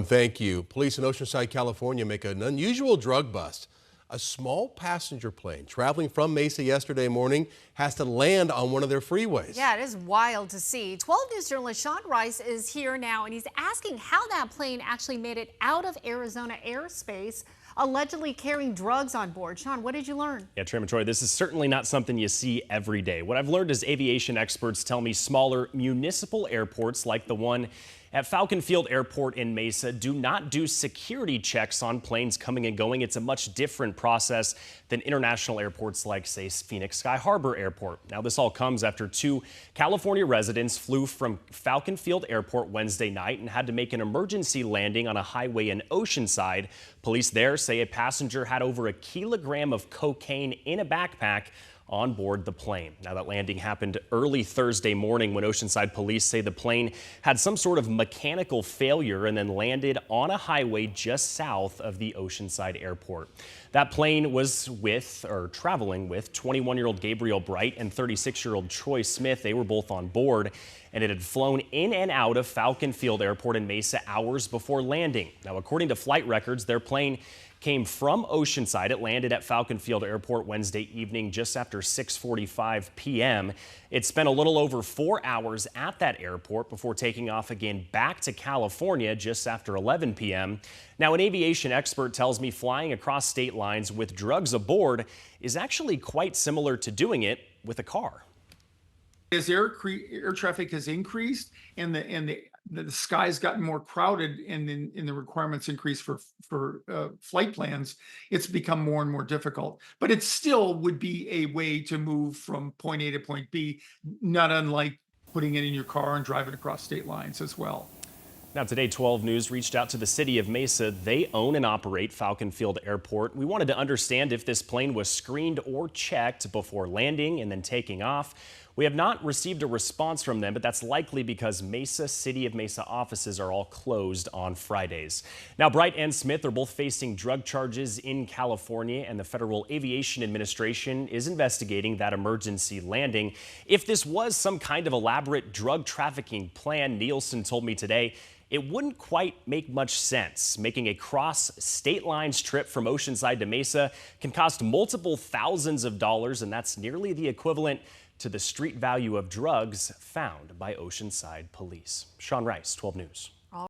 Thank you. Police in Oceanside, California make an unusual drug bust. A small passenger plane traveling from Mesa yesterday morning has to land on one of their freeways. Yeah, it is wild to see. 12 News journalist Sean Rice is here now, and he's asking how that plane actually made it out of Arizona airspace, allegedly carrying drugs on board. Sean, what did you learn? Yeah, Trim and Troy, this is certainly not something you see every day. What I've learned is aviation experts tell me smaller municipal airports like the one at Falcon Field Airport in Mesa do not do security checks on planes coming and going. It's a much different process than international airports like, say, Phoenix Sky Harbor Airport. Now, this all comes after two California residents flew from Falcon Field Airport Wednesday night and had to make an emergency landing on a highway in Oceanside. Police there say a passenger had over a kilogram of cocaine in a backpack on board the plane. Now, that landing happened early Thursday morning when Oceanside police say the plane had some sort of mechanical failure and then landed on a highway just south of the Oceanside airport. That plane was traveling with 21-year-old Gabriel Bright and 36-year-old Troy Smith. They were both on board, and it had flown in and out of Falcon Field Airport in Mesa hours before landing. Now, according to flight records, their plane came from Oceanside. It landed at Falcon Field Airport Wednesday evening just after 6:45 p.m. It spent a little over 4 hours at that airport before taking off again back to California just after 11 p.m. Now, an aviation expert tells me flying across state lines with drugs aboard is actually quite similar to doing it with a car. As air traffic has increased and the sky's gotten more crowded and the requirements increase for flight plans, it's become more and more difficult. But it still would be a way to move from point A to point B, not unlike putting it in your car and driving across state lines as well. Now, today, 12 News reached out to the city of Mesa. They own and operate Falcon Field Airport. We wanted to understand if this plane was screened or checked before landing and then taking off. We have not received a response from them, but that's likely because City of Mesa offices are all closed on Fridays. Now, Bright and Smith are both facing drug charges in California, and the Federal Aviation Administration is investigating that emergency landing. If this was some kind of elaborate drug trafficking plan, Nielsen told me today, it wouldn't quite make much sense. Making a cross-state lines trip from Oceanside to Mesa can cost multiple thousands of dollars, and that's nearly the equivalent to the street value of drugs found by Oceanside police. Sean Rice, 12 News.